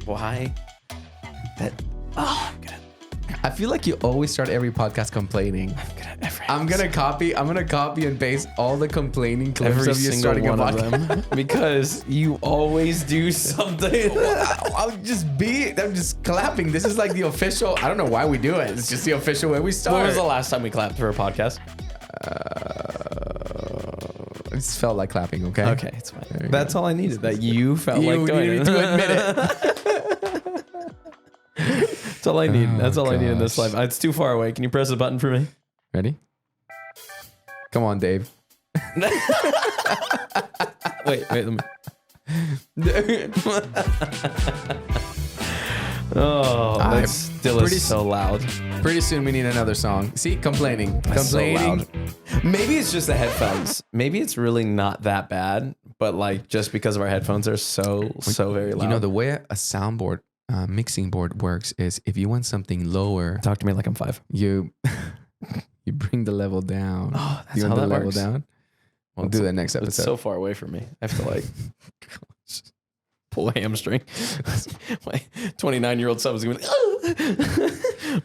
why that. Oh, I feel like you always start every podcast complaining. I'm gonna copy and paste all the complaining clips every of you single starting a one of podcast. them because you always do something. I'm just clapping. This is like the official. I don't know why we do it. It's just the official way we start. When was the last time we clapped for a podcast? It just felt like clapping. Okay. Okay, it's fine. That's all I needed. That you felt like doing needed it. to admit it. That's all I need. That's all I need in this life. It's too far away. Can you press the button for me? Ready? Come on, Dave. Wait. Let me. Oh, that still is so loud. Pretty soon we need another song. See, complaining. So loud. Maybe it's just the headphones. Maybe it's really not that bad, but like just because of our headphones are so very loud. You know, the way a soundboard, mixing board works is if you want something lower, Talk to me like I'm 5. you bring the level down. Oh, that's you want how the that level works. down? We'll do that next episode. It's so far away from me. I have to like pull a hamstring. My 29-year-old son was going,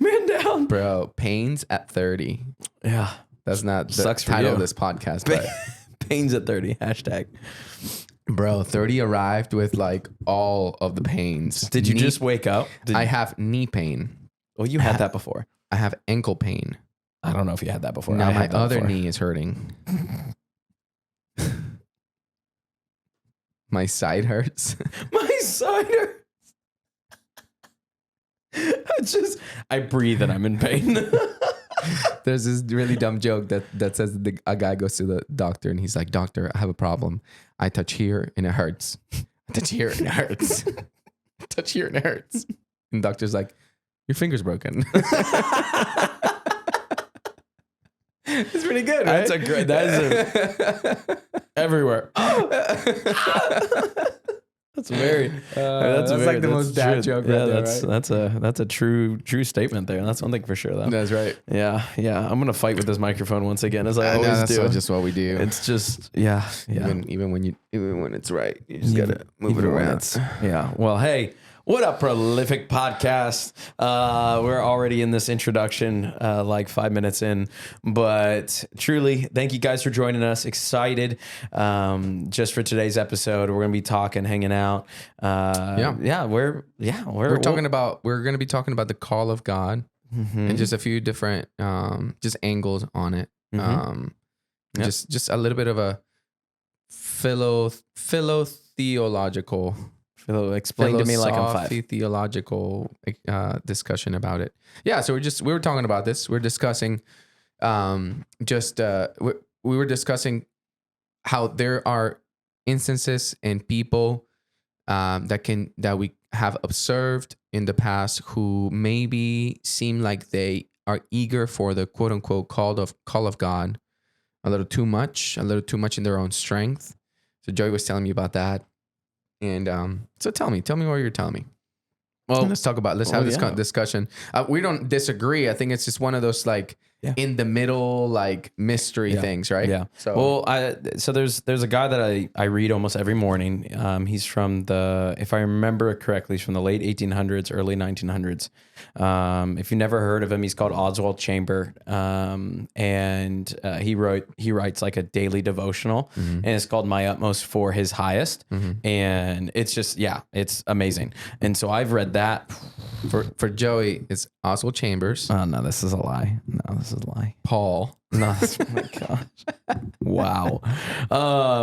man down. Bro, pains at 30. Yeah. That's not the Sucks for title you. of this podcast. But Pains at 30. Hashtag. bro, 30 arrived with like all of the pains. Did you just wake up? I have knee pain. Well, you had that before. I have ankle pain. I don't know if you had that before. Now I my had that other before. knee is hurting. My side hurts. My side hurts. I breathe and I'm in pain. There's this really dumb joke that says a guy goes to the doctor and he's like, "Doctor, I have a problem. I touch here and it hurts. I touch here and it hurts. I touch here and it hurts." And the doctor's like, "Your finger's broken." It's pretty good, right? Everywhere. That's very. That's like the most dad joke right there, right? That's a true statement there. That's one thing for sure, though. That's right. Yeah. I'm gonna fight with this microphone once again, as I I know, always that's do. just what we do. It's just yeah. Even when it's right, you just gotta move it Even when around. Yeah. Well, hey, what up, prolific podcast? We're already in this introduction, like 5 minutes in, but truly, thank you guys for joining us. Excited, just for today's episode. We're gonna be talking, hanging out. We're going to be talking about the call of God and just a few different just angles on it. Just a little bit of a philo-theological. Explain to me like I'm 5. Theological discussion about it. Yeah, so we were talking about this. We're discussing we were discussing how there are instances and people that we have observed in the past who maybe seem like they are eager for the quote unquote call of God a little too much in their own strength. So Joey was telling me about that. And so tell me what you're telling me. Well, let's have this discussion. We don't disagree. I think it's just one of those like in the middle, like mystery things, right? Yeah. So there's a guy that I read almost every morning. He's from if I remember correctly, he's from the late 1800s, early 1900s. If you never heard of him, he's called Oswald Chamber. And he writes like a daily devotional, and it's called My Utmost for His Highest. And it's just, it's amazing. And so I've read that. For Joey, it's Oswald Chambers. Oh, no, this is a lie. Paul. No, oh my gosh. Wow.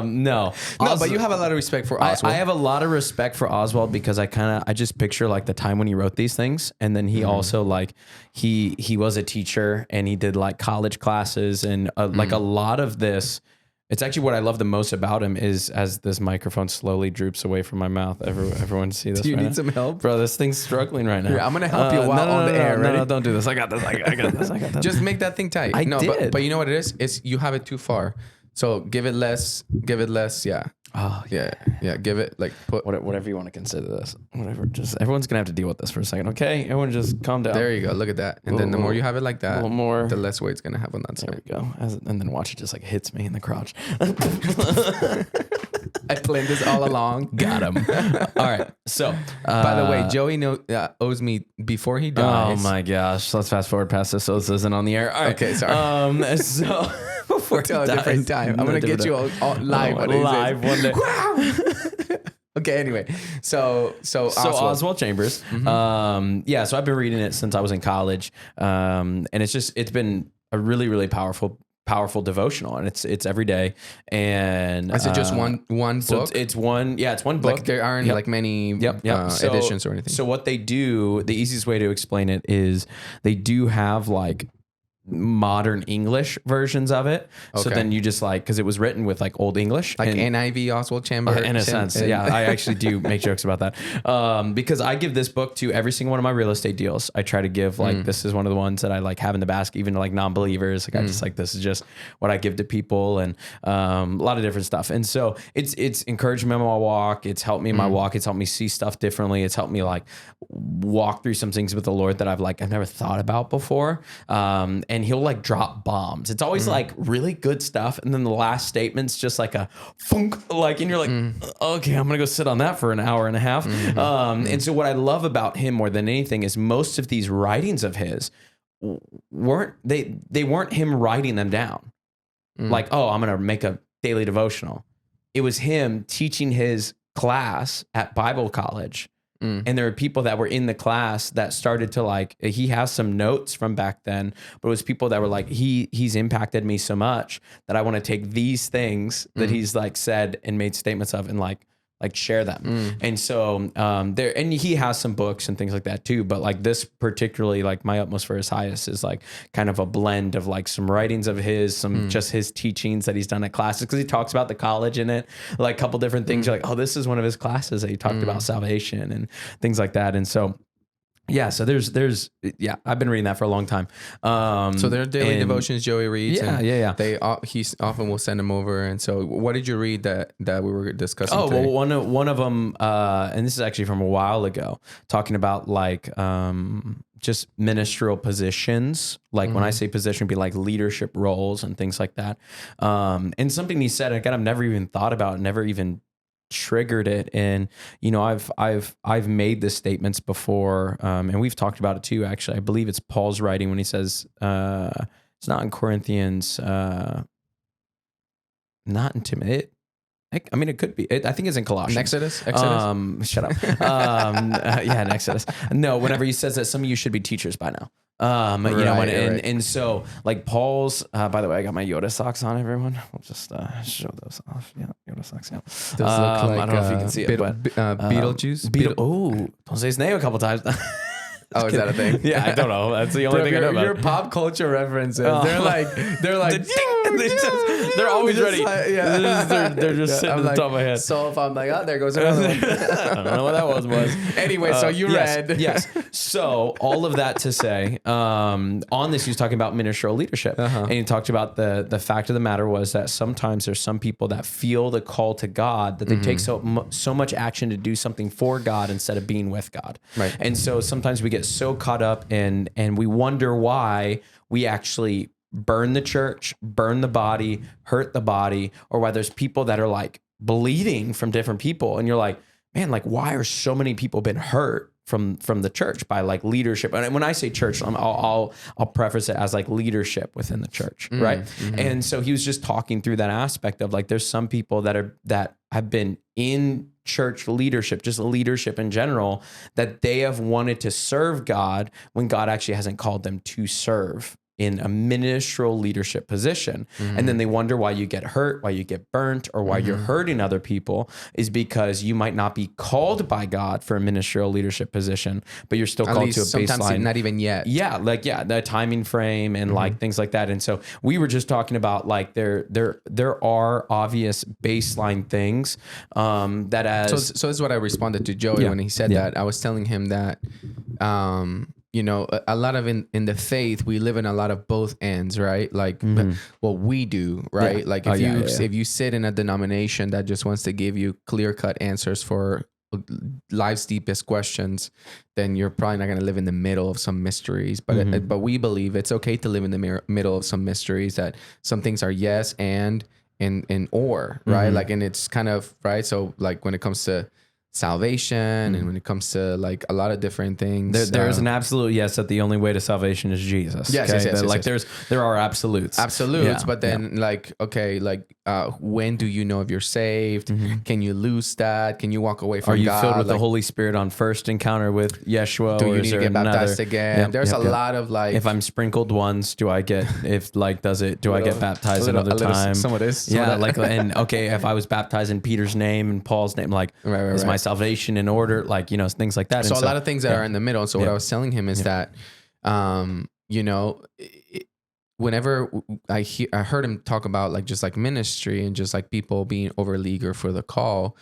No, but you have a lot of respect for Oswald. I have a lot of respect for Oswald because I just picture like the time when he wrote these things. And then he also like, he was a teacher and he did like college classes and like a lot of this. It's actually what I love the most about him is as this microphone slowly droops away from my mouth. Everyone see this? Do you need some help? Bro, this thing's struggling right now. Here, I'm going to help you while on the air. Ready? No, don't do this. I got this. I got this. Just make that thing tight. I did. But you know what it is? It's you have it too far. So give it less. Yeah. Oh, yeah. Give it like whatever you want to consider this. Whatever. Just everyone's gonna have to deal with this for a second, okay? Everyone, just calm down. There you go. Look at that. And then the more you have it like that, a little more, the less weight it's gonna have on that side. There we go. And then watch it just like hits me in the crotch. I planned this all along. Got him. All right. So, By the way, Joey owes me before he dies. Oh my gosh. Let's fast forward past this so this isn't on the air. All right. Okay, sorry. So before he Till a different dies, time. I'm gonna get you all live one day. Okay, anyway. So Oswald Chambers. Yeah, so I've been reading it since I was in college. And it's been a really, really powerful devotional, and it's every day. And is it just one so book? it's one book. Like there aren't like many editions or anything. So what they do, the easiest way to explain it is they do have like modern English versions of it. So Okay. then you just like, because it was written with like old English, like and, NIV Oswald Chambers. in a sense, yeah, I actually do make jokes about that, because I give this book to every single one of my real estate deals. I try to give like this is one of the ones that I like have in the basket, even to like non-believers. Like I just like, this is just what I give to people, and a lot of different stuff. And so it's encouraged me in my walk. It's helped me in my walk. It's helped me see stuff differently. It's helped me like walk through some things with the Lord that I've never thought about before. And he'll like drop bombs. It's always like really good stuff, and then the last statement's just like a funk, like, and you're like, okay, I'm gonna go sit on that for an hour and a half. And so what I love about him more than anything is most of these writings of his weren't him writing them down. Like, oh, I'm gonna make a daily devotional. It was him teaching his class at Bible college. And there were people that were in the class that started to like, he has some notes from back then, but it was people that were like, he's impacted me so much that I want to take these things that he's like said and made statements of and like share them. And so and he has some books and things like that too, but like this particularly, like My Utmost for His Highest is like kind of a blend of like some writings of his, some just his teachings that he's done at classes, because he talks about the college in it, like a couple different things. You're like, oh, this is one of his classes that he talked about salvation and things like that. And so yeah, so there's I've been reading that for a long time. So there are daily devotions Joey reads. Yeah. They he often will send them over. And so, what did you read that we were discussing? Oh, today? well, one of them, and this is actually from a while ago, talking about like just ministerial positions. Like when I say position, it'd be like leadership roles and things like that. And something he said, again, I've never even thought about, never even triggered it. And I've made the statements before, and we've talked about it too, actually. I believe it's Paul's writing when he says it's not in Corinthians, not intimidate. I mean, it could be. I think it's in Colossians. Exodus? Shut up. Yeah, in Exodus. No, whenever he says that some of you should be teachers by now. And so like Paul's, by the way, I got my Yoda socks on, everyone. I'll just show those off. Yeah, Yoda socks. Yeah. Does look like, I don't know if you can see it, but Beetlejuice. Oh, don't say his name a couple times. Oh, is that a thing? Yeah, I don't know. That's the only thing I know about. Your pop culture references. They're like they're always ready. Like, yeah. They're just sitting at the top of my head. So if I'm like, oh, there goes another one. I don't know what that was. Anyway, so you read. Yes. So all of that to say, on this, he was talking about ministerial leadership. And he talked about the fact of the matter was that sometimes there's some people that feel the call to God, that they take so much action to do something for God instead of being with God. Right. And so sometimes we get so caught up and we wonder why we actually burn the church, burn the body, hurt the body, or why there's people that are like bleeding from different people. And you're like, man, like why are so many people been hurt from the church by like leadership? And when I say church, I'll preface it as like leadership within the church. Right. And so he was just talking through that aspect of like, there's some people that have been in church leadership, just leadership in general, that they have wanted to serve God when God actually hasn't called them to serve in a ministerial leadership position. And then they wonder why you get hurt, why you get burnt, or why you're hurting other people, is because you might not be called by God for a ministerial leadership position, but you're still called to a baseline. Sometimes not even yet. Yeah, the timing frame and like things like that. And so we were just talking about like there are obvious baseline things that as so this is what I responded to Joey when he said that. I was telling him that a lot of in the faith, we live in a lot of both ends, right? Like what we do, right? Yeah. Like if you sit in a denomination that just wants to give you clear-cut answers for life's deepest questions, then you're probably not going to live in the middle of some mysteries. But we believe it's okay to live in the middle of some mysteries, that some things are yes and in or, right? Like, and it's kind of right. So like when it comes to salvation and when it comes to like a lot of different things, there's an absolute yes that the only way to salvation is Jesus. Yes, okay? yes, yes, Like yes. there are absolutes. Absolutes, but then like, okay, like when do you know if you're saved? Can you lose that? Can you walk away from Are you God? filled with Like, the Holy Spirit on first encounter with Yeshua? do or you is need to there get baptized another? again? Yep, There's yep, a yep. lot of like, If I'm sprinkled once, do I get if like does it? Do I get baptized another time? Some of this, Yeah, like and okay, if I was baptized in Peter's name and Paul's name, like is my salvation in order? Like things like that. So And a lot of things that are in the middle. So what Yeah. I was telling him is that, whenever I heard him talk about like just like ministry and just like people being overly eager for the call,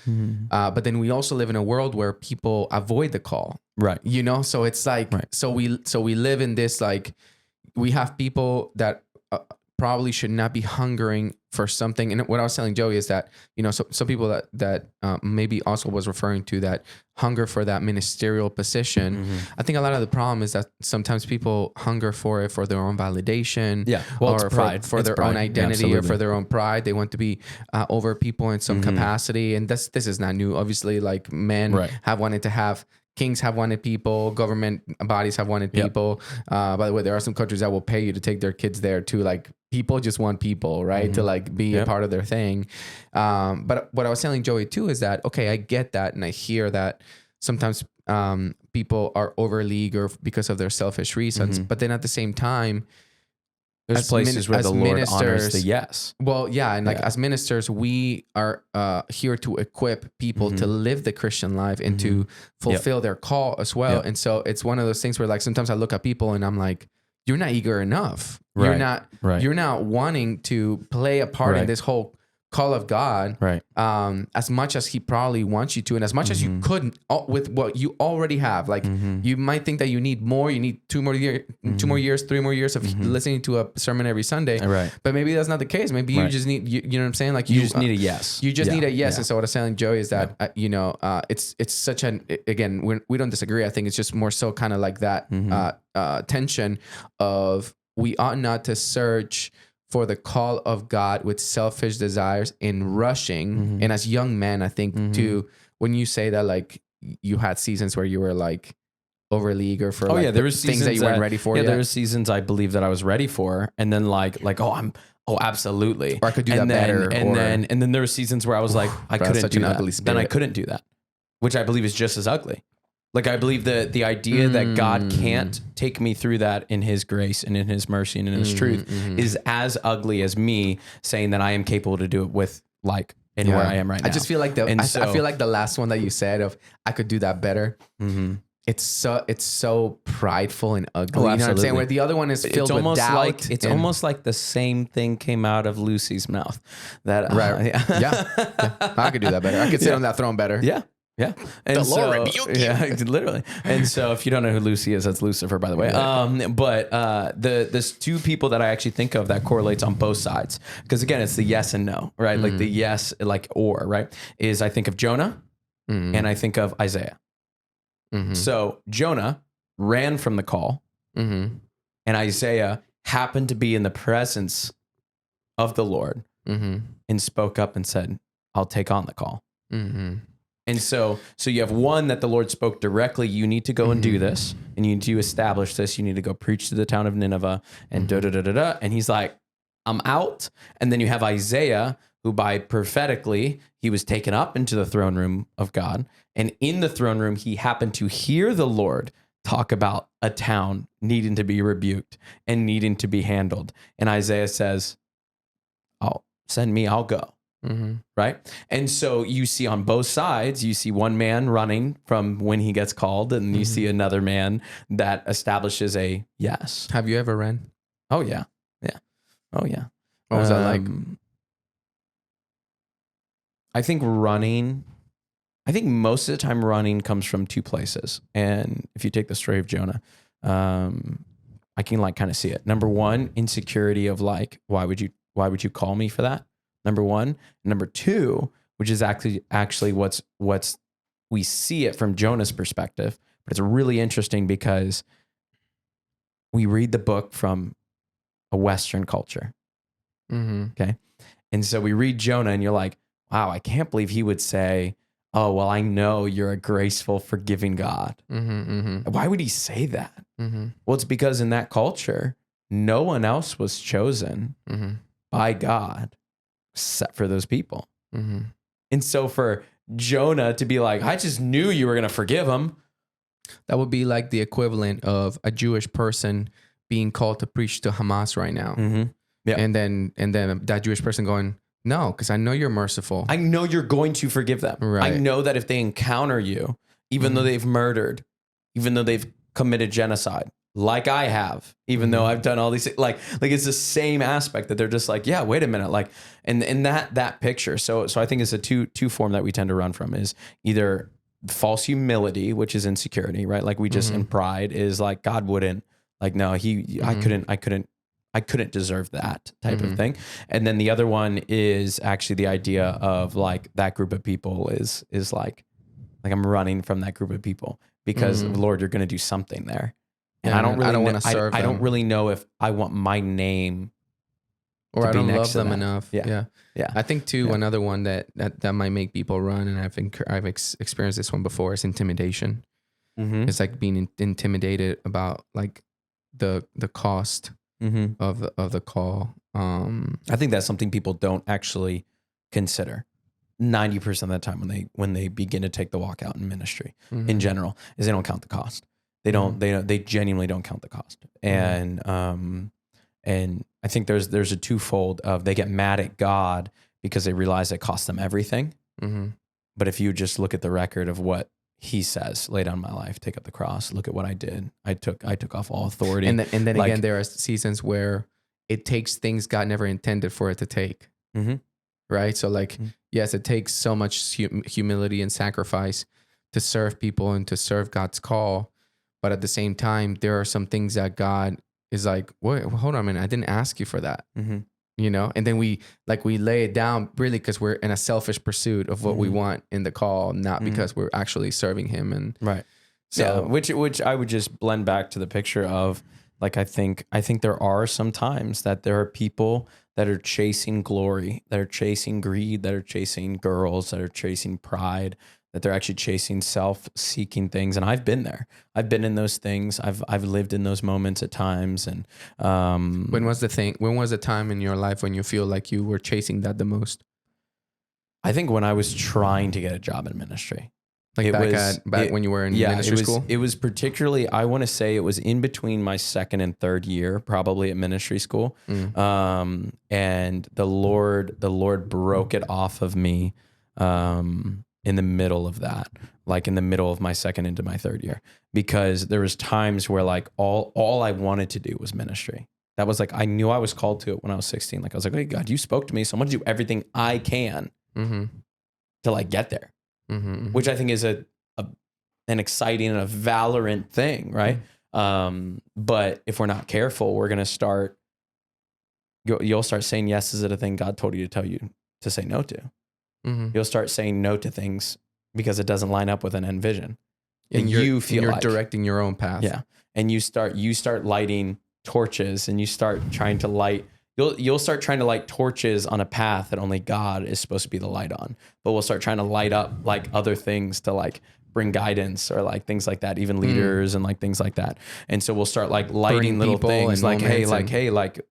but then we also live in a world where people avoid the call, right. So it's like so we live in this like we have people that probably should not be hungering for something. And what I was telling Joey is that, so some people that maybe also was referring to that hunger for that ministerial position. I think a lot of the problem is that sometimes people hunger for it for their own validation, Well, or it's pride. for It's their pride. own identity, Yeah, or for their own pride. They want to be over people in some capacity. And this is not new. Obviously, like men have wanted to have, kings have wanted people, government bodies have wanted people. By the way, there are some countries that will pay you to take their kids there too. Like people just want people, right? To like be a part of their thing. But what I was telling Joey too is that, okay, I get that. And I hear that sometimes people are overly eager because of their selfish reasons. But then at the same time, there's places where the Lord honors the yes. Well, yeah. And like as ministers, we are here to equip people to live the Christian life and to fulfill their call as well. And so it's one of those things where like sometimes I look at people and I'm like, you're not eager enough. You're not wanting to play a part in this whole call of God, as much as he probably wants you to, and as much as you could with what you already have. Like you might think that you need more, you need 2 more years, 3 more years of listening to a sermon every Sunday. But maybe that's not the case. Maybe you just need, you know what I'm saying? Like you just need a yes. You just need a yes. And so what I was telling Joey is that, it's such an, again, we don't disagree. I think it's just more so kind of like that tension of we ought not to search for the call of God with selfish desires in rushing. And as young men, I think too, when you say that, like you had seasons where you were like overly eager for there was things that you weren't ready for. Yeah, there were seasons I believe that I was ready for. And then absolutely. Or I could do that better. And then there were seasons where I was like, I couldn't do that. Ugly then I couldn't do that, which I believe is just as ugly. Like I believe that the idea that God can't take me through that in his grace and in his mercy and in his truth is as ugly as me saying that I am capable to do it with like where I am right now. I just feel like I feel like the last one that you said of I could do that better. It's so prideful and ugly. You know what I'm saying? Where the other one is filled with doubt. It's almost like the same thing came out of Lucy's mouth. That I could do that better. I could sit on that throne better. Yeah. And the Lord rebuke you. Yeah, literally. And so if you don't know who Lucy is, that's Lucifer, by the way. But there's two people that I actually think of that correlates on both sides. Because again, it's the yes and no, right? Like the yes, like or, right? Is I think of Jonah and I think of Isaiah. So Jonah ran from the call and Isaiah happened to be in the presence of the Lord and spoke up and said, I'll take on the call. And so you have one that the Lord spoke directly. You need to go and do this, and you need to establish this. You need to go preach to the town of Nineveh, and And he's like, I'm out. And then you have Isaiah, who by prophetically, he was taken up into the throne room of God. And in the throne room, he happened to hear the Lord talk about a town needing to be rebuked and needing to be handled. And Isaiah says, "Oh, send me, I'll go." Right. And so you see on both sides, you see one man running from when he gets called, and you see another man that establishes a yes. Have you ever ran? Oh, yeah. Yeah. Oh, yeah. What was that like? I think most of the time running comes from two places. And if you take the story of Jonah, I can like kind of see it. Number one, insecurity of like, why would you call me for that? Number one. Number two, which is actually what's we see it from Jonah's perspective, but it's really interesting because we read the book from a Western culture. Okay. And so we read Jonah and you're like, wow, I can't believe he would say, oh, well, I know you're a graceful, forgiving God. Why would he say that? Well, it's because in that culture, no one else was chosen by God except for those people. And so for Jonah to be like, I just knew you were going to forgive him. That would be like the equivalent of a Jewish person being called to preach to Hamas right now. Yeah. And then that Jewish person going, no, because I know you're merciful. I know you're going to forgive them. Right. I know that if they encounter you, even though they've murdered, even though they've committed genocide, like I have, even though I've done all these, like it's the same aspect that they're just like, yeah, wait a minute. Like, and that picture. So I think it's a two form that we tend to run from is either false humility, which is insecurity, right? Like we just in pride is like, God wouldn't, like, no, I couldn't deserve that type of thing. And then the other one is actually the idea of like that group of people is like I'm running from that group of people because Lord, you're going to do something there. And I don't want to serve them. I don't really know if I want my name or to I be don't next love to them that. enough. Yeah. I think too, another one that might make people run, and I've experienced this one before, is intimidation. It's like being intimidated about like the cost of the call. I think that's something people don't actually consider 90% of the time when they begin to take the walk out in ministry in general is they don't count the cost. They genuinely don't count the cost. And I think there's a twofold of they get mad at God because they realize it cost them everything. But if you just look at the record of what he says, lay down my life, take up the cross, look at what I did. I took off all authority. And then like, again, there are seasons where it takes things God never intended for it to take. Right. So like, yes, it takes so much humility and sacrifice to serve people and to serve God's call. But at the same time, there are some things that God is like, wait, hold on a minute. I didn't ask you for that. You know? And then we lay it down really because we're in a selfish pursuit of what we want in the call, not because we're actually serving him. And right. So yeah, which I would just blend back to the picture of like, I think there are some times that there are people that are chasing glory, that are chasing greed, that are chasing girls, that are chasing pride, that they're actually chasing self-seeking things. And I've been there. I've been in those things. I've lived in those moments at times. And when was the time in your life when you feel like you were chasing that the most? I think when I was trying to get a job in ministry. Like when you were in ministry school? It was particularly, I want to say it was in between my second and third year, probably at ministry school. And the Lord broke it off of me in the middle of that, like in the middle of my second into my third year, because there was times where like all I wanted to do was ministry. That was like, I knew I was called to it when I was 16. Like I was like, hey God, you spoke to me. So I'm going to do everything I can to like get there. Which I think is an exciting and a valorant thing, right? But if we're not careful, we're gonna start. You'll start saying yes is it a thing God told you to tell you to say no to. You'll start saying no to things because it doesn't line up with an end vision, and you feel you're like directing your own path. Yeah, and you start lighting torches, and you start trying to light. You'll start trying to light torches on a path that only God is supposed to be the light on. But we'll start trying to light up like other things to like bring guidance or like things like that, even leaders and like things like that. And so we'll start like lighting little things like, hey,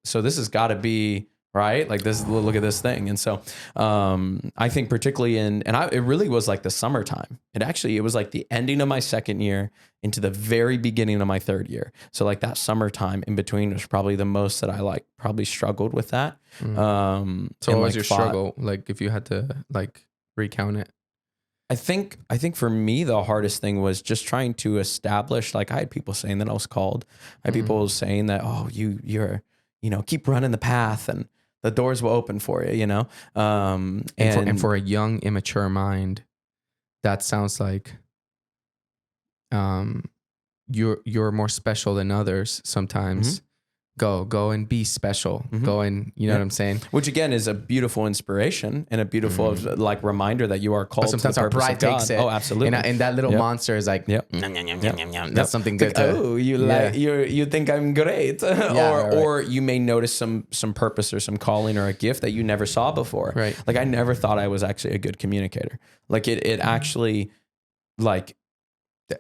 so this has got to be right. Like this, look at this thing. And so I think particularly it really was like the summertime. It was like the ending of my second year into the very beginning of my third year. So like that summertime in between was probably the most that I like probably struggled with that. So what was your struggle? Like if you had to like recount it? I think for me, the hardest thing was just trying to establish, like I had people saying that I was called. I had people saying that, oh, you're, keep running the path and the doors will open for you, And for a young, immature mind, that sounds like you're more special than others sometimes. go and be special. Go and, you know what I'm saying? Which again is a beautiful inspiration and a beautiful like reminder that you are called But sometimes to the our purpose pride of God. takes it. Oh, absolutely. And that little monster is like, Yep. "Nom, nom, nom, nom, nom, nom." That's something good Like, to. oh, you like you think I'm great, right. or you may notice some purpose or some calling or a gift that you never saw before. Right. Like I never thought I was actually a good communicator. Like it actually, like,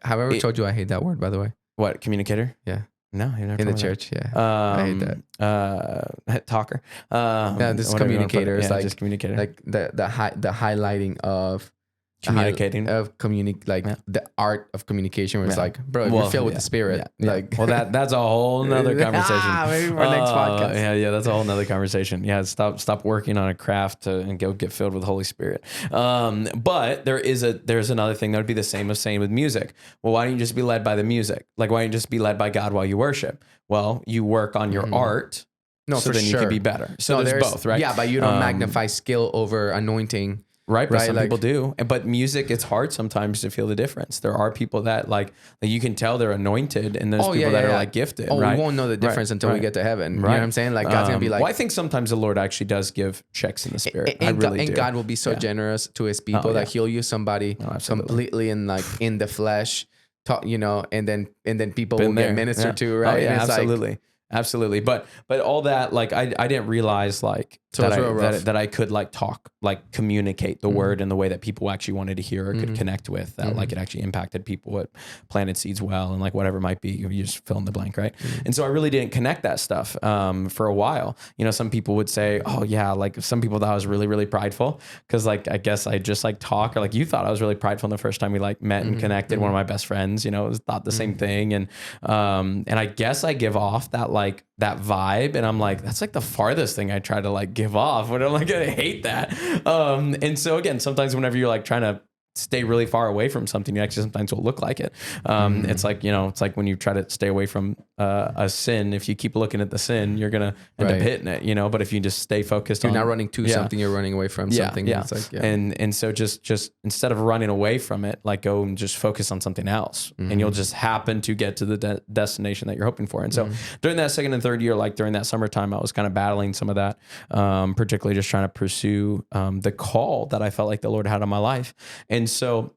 Have I ever told you I hate that word, by the way? what, communicator? Yeah. No, you never In the told me that. church. Yeah. I hate that. Talker. Yeah, this whatever you wanna put it. communicator is Yeah, just communicator. like the highlighting of Communicating. The art of communication, where it's like, bro, if Well, you're filled with yeah, the Spirit, yeah. like, well, that's a whole nother conversation. Maybe for our next podcast. Yeah, that's a whole nother conversation. Yeah, stop working on a craft and go get filled with the Holy Spirit. But there's another thing that would be the same as saying with music. Well, why don't you just be led by the music? Like, why don't you just be led by God while you worship? Well, you work on your art. No, so for then you sure. can be better. So No, there's both, right? Yeah, but you don't magnify skill over anointing. Right, but some like- people do. But music, it's hard sometimes to feel the difference. There are people that like you can tell they're anointed, and there's people that are like gifted. Oh, right? we won't know the difference until we get to heaven. You know Right. what I'm saying? Like God's gonna be like, well, I think sometimes the Lord actually does give checks in the spirit. I really do. God will be so generous to His people that He'll use somebody completely in the flesh, and then people will get ministered to, right? Oh, yeah, And it's absolutely. Absolutely. But all that, like, I didn't realize like that I could like talk, like communicate the word in the way that people actually wanted to hear or could connect with, that like it actually impacted people, it planted seeds well, and like whatever it might be, you just fill in the blank. Right. And so I really didn't connect that stuff for a while. Some people would say, oh yeah, like some people thought I was really, really prideful because like, I guess I just like talk, or like you thought I was really prideful the first time we like met and connected. One of my best friends, thought the same thing. And I guess I give off that vibe, and I'm like, that's like the farthest thing I try to like give off, but I'm like, I hate that. And so again, sometimes whenever you're like trying to stay really far away from something, you actually sometimes will look like it. It's like, it's like when you try to stay away from a sin, if you keep looking at the sin, you're going to end up hitting it, but if you just stay focused you're not running to something, you're running away from something. Yeah. It's like, And so just instead of running away from it, like go and just focus on something else, and you'll just happen to get to the destination that you're hoping for. And so during that second and third year, like during that summertime, I was kind of battling some of that, particularly just trying to pursue the call that I felt like the Lord had on my life. And so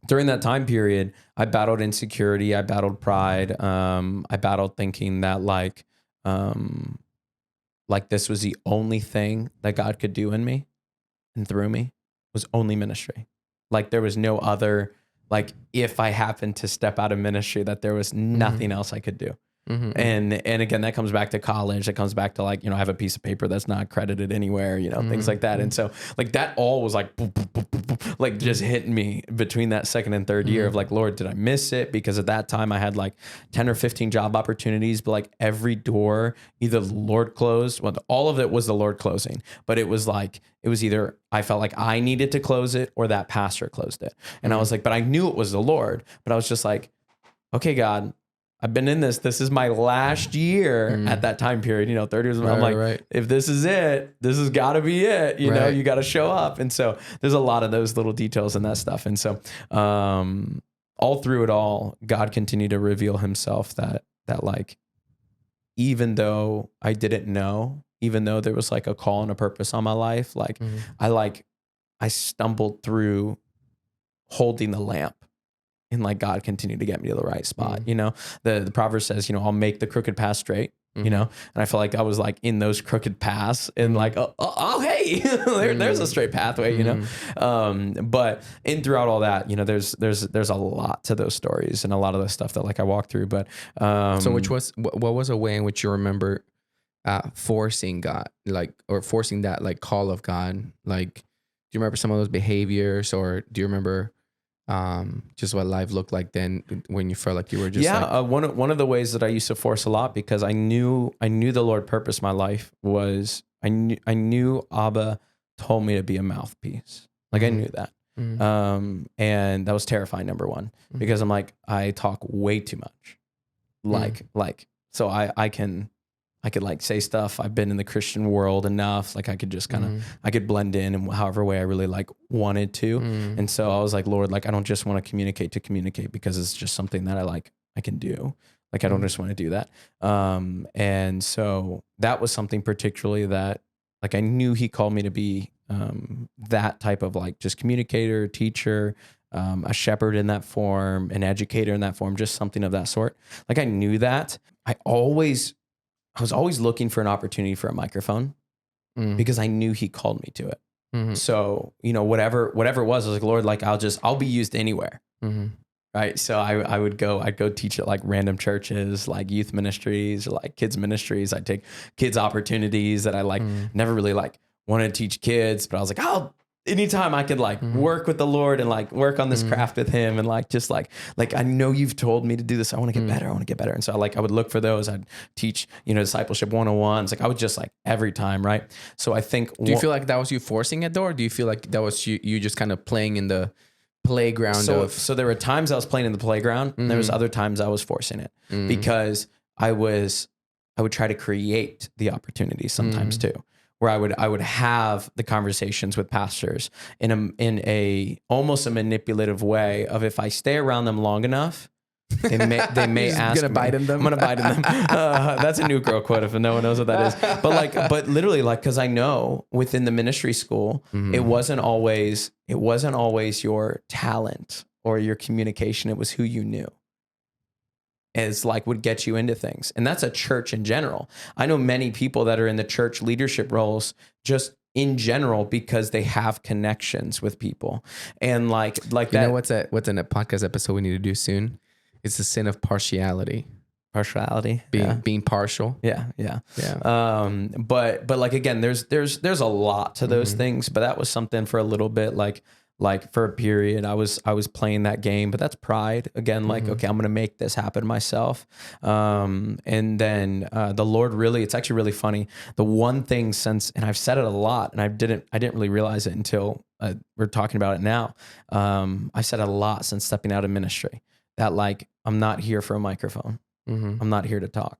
during that time period, I battled insecurity, I battled pride, I battled thinking that like this was the only thing that God could do in me and through me was only ministry. Like there was no other, like if I happened to step out of ministry, that there was nothing else I could do. And again, that comes back to college. That comes back to like, I have a piece of paper that's not accredited anywhere, things like that. And so like that all was like, boop, boop, boop, boop, boop, like just hitting me between that second and third year of like, Lord, did I miss it? Because at that time I had like 10 or 15 job opportunities, but like every door, either the Lord closed, well, all of it was the Lord closing, but it was like, it was either I felt like I needed to close it or that pastor closed it. And I was like, but I knew it was the Lord, but I was just like, okay, God, I've been in this. This is my last year at that time period, 30 years. I'm like, if this is it, this has got to be it. You got to show up. And so there's a lot of those little details and that stuff. And so all through it all, God continued to reveal himself that like, even though I didn't know, even though there was like a call and a purpose on my life, like I stumbled through holding the lamp. And like God continued to get me to the right spot. The proverb says, I'll make the crooked path straight, and I felt like I was like in those crooked paths and like, oh hey, there's a straight pathway, but in throughout all that, there's a lot to those stories and a lot of the stuff that like I walked through. But so what was a way in which you remember forcing God, like, or forcing that like call of God? Like, do you remember some of those behaviors, or do you remember just what life looked like then when you felt like you were just one of the ways that I used to force a lot, because I knew the Lord purposed my life, was I knew Abba told me to be a mouthpiece. Like I knew that. And that was terrifying, number one, because I'm like, I talk way too much. So I could like say stuff. I've been in the Christian world enough. Like I could just kind of, I could blend in however way I really like wanted to. And so I was like, Lord, like, I don't just want to communicate because it's just something that I like I can do. Like, I don't just want to do that. And so that was something particularly that, like, I knew he called me to be that type of like just communicator, teacher, a shepherd in that form, an educator in that form, just something of that sort. Like, I knew that. I was always looking for an opportunity for a microphone because I knew he called me to it. Mm-hmm. So, whatever it was, I was like, Lord, like, I'll be used anywhere. Mm-hmm. Right. So I'd go teach at like random churches, like youth ministries, or like kids ministries. I'd take kids opportunities that I like never really like wanted to teach kids, but I was like, anytime I could like work with the Lord and like work on this craft with him and like, just like, I know you've told me to do this. I want to get better. I want to get better. And so I would look for those. I'd teach, discipleship 101s. Like, I would just like every time. Right. So I think, do you feel like that was you forcing it though? Or do you feel like that was you just kind of playing in the playground? So there were times I was playing in the playground and there was other times I was forcing it because I would try to create the opportunity sometimes too, where I would have the conversations with pastors in a almost a manipulative way of, if I stay around them long enough, they may ask me. I'm gonna bite in them. That's a New Girl quote if no one knows what that is. But literally, like, because I know within the ministry school, it wasn't always your talent or your communication. It was who you knew as like would get you into things. And that's a church in general. I know many people that are in the church leadership roles just in general because they have connections with people. And like that. You know what's in a podcast episode we need to do soon? It's the sin of partiality. Being partial. Yeah. But like, again, there's a lot to those things, but that was something for a little bit, like for a period I was playing that game, but that's pride again. Like, okay, I'm going to make this happen myself. And then the Lord really, it's actually really funny. The one thing and I've said it a lot and I didn't really realize it until we're talking about it now. I've said it a lot since stepping out of ministry that, like, I'm not here for a microphone. I'm not here to talk.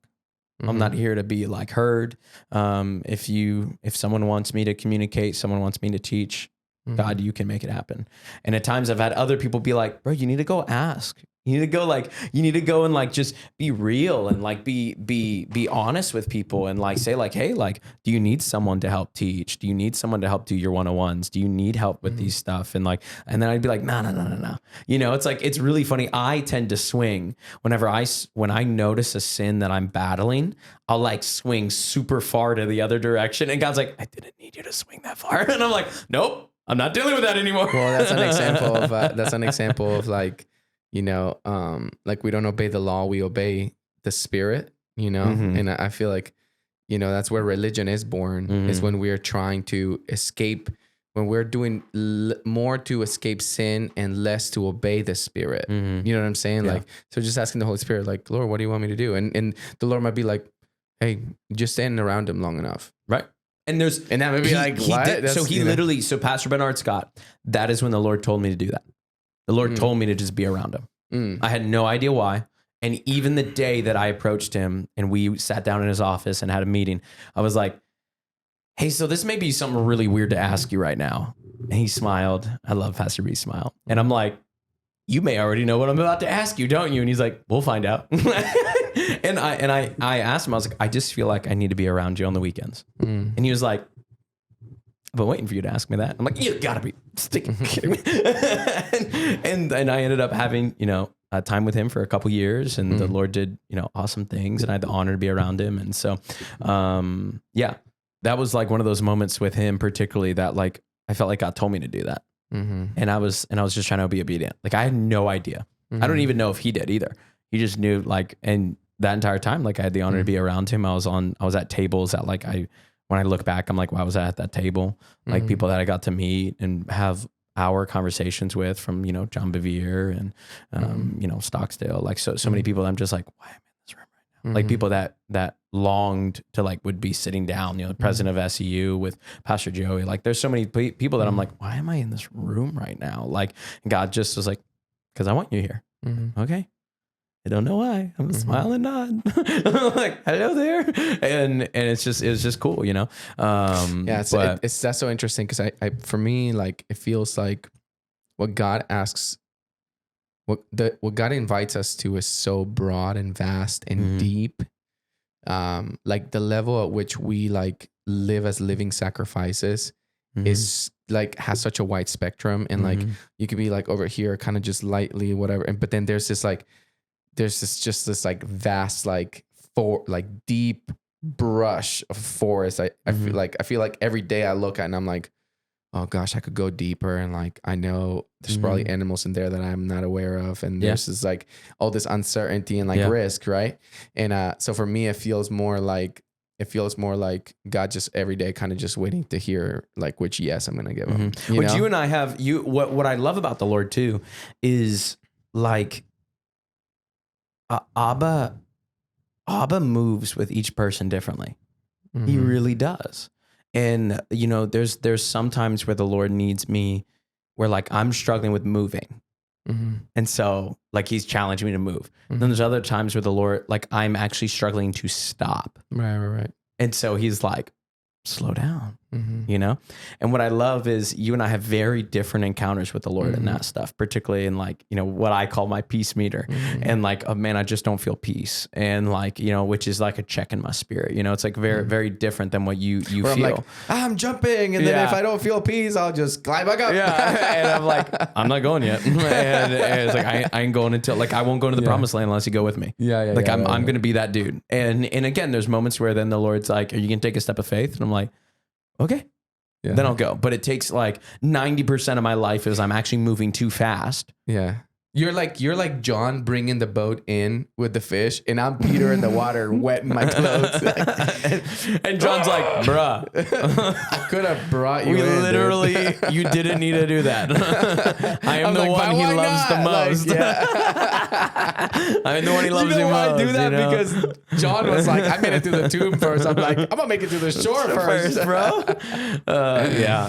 I'm not here to be like heard. If someone wants me to communicate, someone wants me to teach, God, you can make it happen. And at times I've had other people be like, bro, you need to go ask. You need to go and like just be real and like be honest with people and like say like, hey, like, do you need someone to help teach? Do you need someone to help do your 101s? Do you need help with these stuff? And then I'd be like, no. It's like, it's really funny. I tend to swing when I notice a sin that I'm battling, I'll like swing super far to the other direction. And God's like, I didn't need you to swing that far. And I'm like, nope, I'm not dealing with that anymore. Well, that's an example of like, like, we don't obey the law, we obey the Spirit, and I feel like, that's where religion is born, is when we are trying to escape, when we're doing more to escape sin and less to obey the Spirit. You know what I'm saying? Yeah. Like, so just asking the Holy Spirit, like, Lord, what do you want me to do? And the Lord might be like, hey, just standing around him long enough. Right. And that would be what? So Pastor Bernard Scott, that is when the Lord told me to do that. The Lord told me to just be around him. I had no idea why. And even the day that I approached him and we sat down in his office and had a meeting, I was like, hey, so this may be something really weird to ask you right now. And he smiled. I love Pastor B's smile. And I'm like, you may already know what I'm about to ask you, don't you? And he's like, we'll find out. and I asked him, I was like, I just feel like I need to be around you on the weekends. And he was like, I've been waiting for you to ask me that. I'm like, you gotta be kidding me. and I ended up having, time with him for a couple years, and the Lord did, awesome things, and I had the honor to be around him. And so, that was like one of those moments with him, particularly that like, I felt like God told me to do that. And I was just trying to be obedient. Like, I had no idea. I don't even know if he did either. He just knew, like, and that entire time, like, I had the honor to be around him. I was at tables that like, when I look back, I'm like, wow, I was at that table, like people that I got to meet and have hour conversations with, from, John Bevere and, Stockdale, like so many people that I'm just like, why am I in this room right now? Like people that longed to like, would be sitting down, the president of SEU with Pastor Joey. Like, there's so many people that I'm like, why am I in this room right now? Like, God just was like, because I want you here. Okay. I don't know why. I'm smiling, nod. I'm like, hello there. And it was just cool, that's so interesting. Cause I, for me, like, it feels like what God asks what God invites us to is so broad and vast and deep. Like the level at which we like live as living sacrifices is like has such a wide spectrum, and like you could be like over here kind of just lightly whatever, and but then there's this like vast like deep brush of forest. I feel like every day I look at it and I'm like, oh gosh, I could go deeper, and like I know there's probably animals in there that I'm not aware of, and there's this like all this uncertainty and like risk, right? And so for me, it feels more like God just every day kind of just waiting to hear like which yes I'm gonna give him. Which you and I have. What I love about the Lord too is like Abba moves with each person differently. He really does. And, you know, there's some times where the Lord needs me where like I'm struggling with moving. And so like he's challenging me to move. Then there's other times where the Lord, like I'm actually struggling to stop. Right. And so he's like, slow down, you know? And what I love is you and I have very different encounters with the Lord in that stuff, particularly in like, you know, what I call my peace meter and like, oh man, I just don't feel peace. And like, you know, which is like a check in my spirit, you know, it's like very, very different than what you feel. I'm like, I'm jumping. And then if I don't feel peace, I'll just climb back up. Yeah. And I'm like, I'm not going yet. And it's like, I ain't going until like, I won't go into the promised land unless you go with me. Like I'm going to be that dude. And again, there's moments where then the Lord's like, are you going to take a step of faith? And I'm like, okay, then I'll go. But it takes like 90% of my life is I'm actually moving too fast. Yeah. You're like John bringing the boat in with the fish, and I'm Peter in the water wetting my clothes. and John's like, bruh, I could have brought you. Literally, you didn't need to do that. I am the one he loves the most. I'm the one he loves the most. I do that because John was like, I made it through the tomb first. I'm like, I'm gonna make it through the shore first, bro.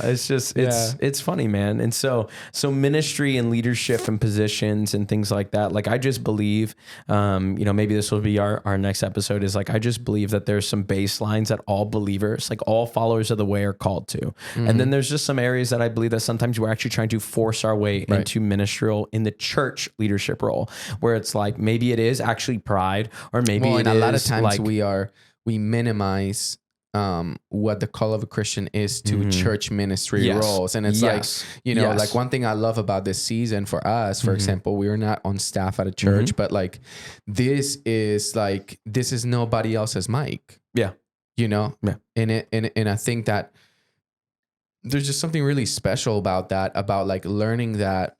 It's just it's funny, man. And so ministry and leadership and position and things like that. Like I just believe, you know, maybe this will be our next episode is like, I just believe that there's some baselines that all believers, like all followers of the way are called to. And then there's just some areas that I believe that sometimes we're actually trying to force our way into ministerial in the church leadership role, where it's like, maybe it is actually pride, or maybe it is a lot of times like, we minimize what the call of a Christian is to church ministry roles. And it's like, you know, like one thing I love about this season for us, for example, we were not on staff at a church, but like, this is nobody else's mic. Yeah. You know? Yeah. And I think that there's just something really special about that, about like learning that,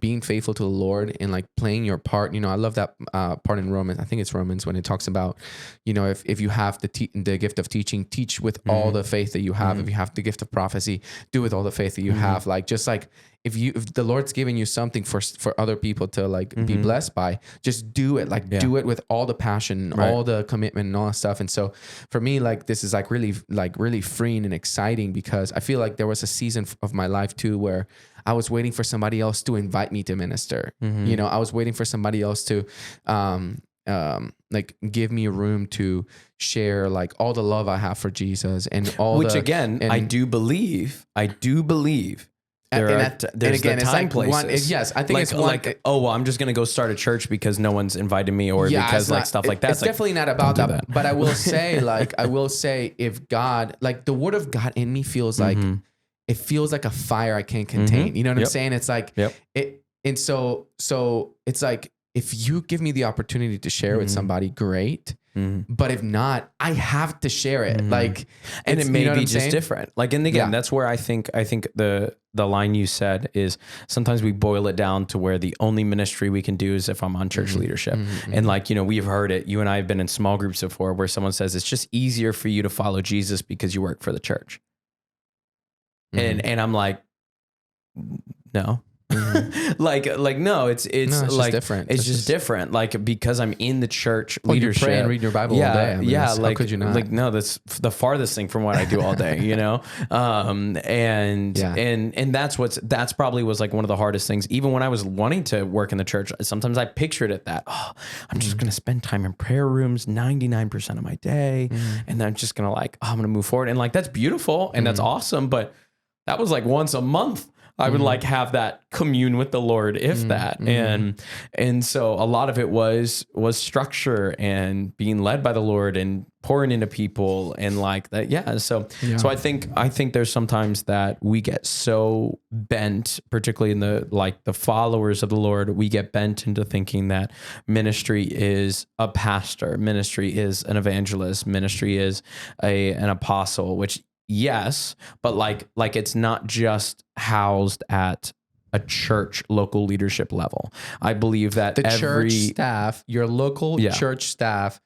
being faithful to the Lord and like playing your part. You know, I love that part in Romans. I think it's Romans when it talks about, you know, if you have the gift of teaching, teach with all the faith that you have. If you have the gift of prophecy, do with all the faith that you have. Like, just like if the Lord's giving you something for other people to like be blessed by, just do it. Like do it with all the passion, all the commitment and all that stuff. And so for me, like this is like really freeing and exciting, because I feel like there was a season of my life too where I was waiting for somebody else to invite me to minister. You know, I was waiting for somebody else to like give me room to share like all the love I have for Jesus and all. Which again, I do believe. There's the time places. Yes, I think like, it's one. Like, oh, well, I'm just going to go start a church because no one's invited me, or because like stuff like that. It's definitely not about that. But I will say, if God, like the word of God in me feels like, it feels like a fire I can't contain. You know what I'm saying? It's like, it. And so it's like, if you give me the opportunity to share with somebody, great. But if not, I have to share it. Like, and it may be just different. Like, and again, that's where I think the line you said is sometimes we boil it down to where the only ministry we can do is if I'm on church leadership. And like, you know, we've heard it. You and I have been in small groups before where someone says it's just easier for you to follow Jesus because you work for the church. And I'm like, no. like no, it's like different. It's just different. Like, because I'm in the church leadership. You pray and read your Bible all day. I mean, like, how could you not? Like, no, that's the farthest thing from what I do all day, you know? And that's probably was like one of the hardest things. Even when I was wanting to work in the church, sometimes I pictured it that, I'm just going to spend time in prayer rooms 99% of my day. And then I'm just going to like, I'm going to move forward. And like, that's beautiful and that's awesome. But that was like once a month. I would like have that commune with the Lord, if that. And so a lot of it was structure and being led by the Lord and pouring into people and like that. Yeah. So I think there's sometimes that we get so bent, particularly in the followers of the Lord, we get bent into thinking that ministry is a pastor, ministry is an evangelist, ministry is an apostle, which yes, but like it's not just housed at a church local leadership level. I believe that the church staff, your local church staff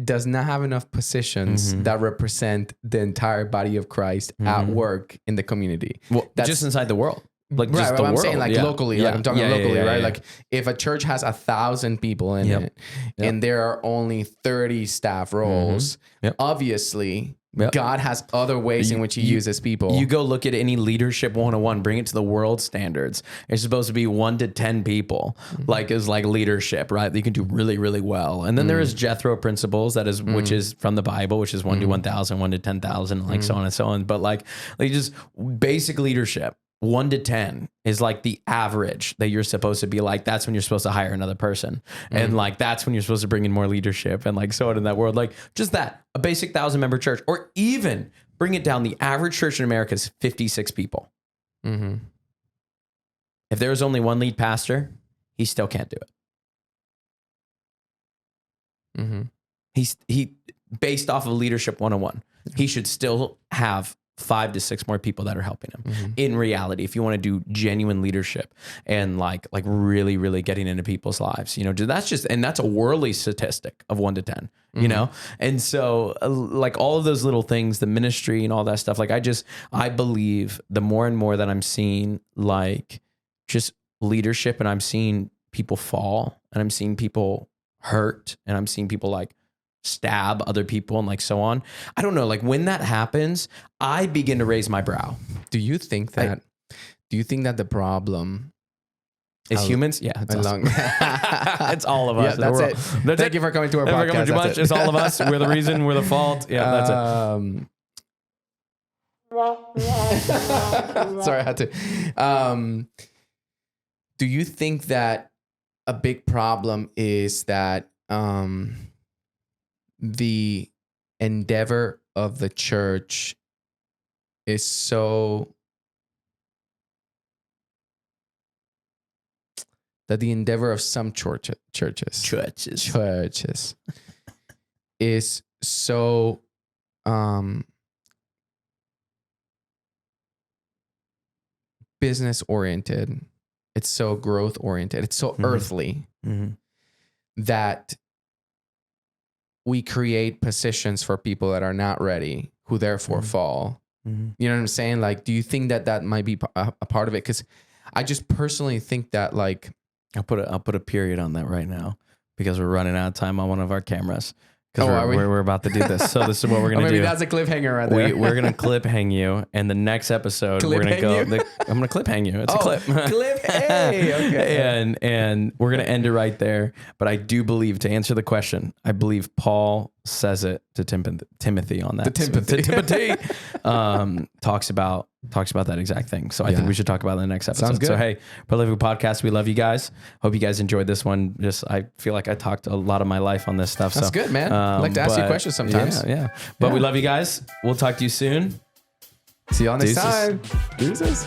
does not have enough positions that represent the entire body of Christ at work in the community. Well, that's just inside the world. Like right, just the I'm world. saying like locally, like I'm talking locally, right? Yeah. Like if a church has 1,000 people in it and there are only 30 staff roles, obviously God has other ways in which he uses people. You go look at any leadership 101, bring it to the world standards. It's supposed to be 1 to 10 people, like is like leadership, right? You can do really, really well. And then there is Jethro principles, that is, which is from the Bible, which is 1 to 1,000, 1 to 10,000, like so on and so on. But like just basic leadership. 1 to 10 is like the average that you're supposed to be like, that's when you're supposed to hire another person. And like, that's when you're supposed to bring in more leadership and like, so on in that world, like just that a basic 1,000 member church, or even bring it down. The average church in America is 56 people. If there's only one lead pastor, he still can't do it. He based off of leadership 101, he should still have 5 to 6 more people that are helping him in reality, if you want to do genuine leadership and like really, really getting into people's lives, that's a worldly statistic of 1 to 10, you know? And so like all of those little things, the ministry and all that stuff, like I believe the more and more that I'm seeing like just leadership, and I'm seeing people fall, and I'm seeing people hurt, and I'm seeing people like stab other people and like so on. I don't know. Like when that happens, I begin to raise my brow. Do you think that the problem is humans? Yeah. It's it's all of us. Yeah, that's it. Thank you for coming to our podcast. It's all of us. We're the reason. We're the fault. Yeah, that's it. Sorry, I had to. Do you think that a big problem is that the endeavor of the church is so that the endeavor of some churches is so business oriented, it's so growth oriented, it's so earthly that we create positions for people that are not ready, who therefore fall. You know what I'm saying? Like, do you think that might be a part of it? Because I just personally think that, like, I'll put a period on that right now because we're running out of time on one of our cameras. Oh, we're about to do this. So this is what we're going to do. Maybe that's a cliffhanger right there. We're going to clip hang you. And the next episode, we're going to go. I'm going to clip hang you. It's a clip. Clip hey. Okay. And we're going to end it right there. But I do believe, to answer the question, I believe Paul says it to Timothy on that. Timothy talks about that exact thing. So I think we should talk about it in the next episode. Sounds good. So hey, Prolific Podcast, we love you guys. Hope you guys enjoyed this one. I feel like I talked a lot of my life on this stuff. That's good, man. I like to ask you questions sometimes. Yeah. But we love you guys. We'll talk to you soon. See you all next time. Deuces.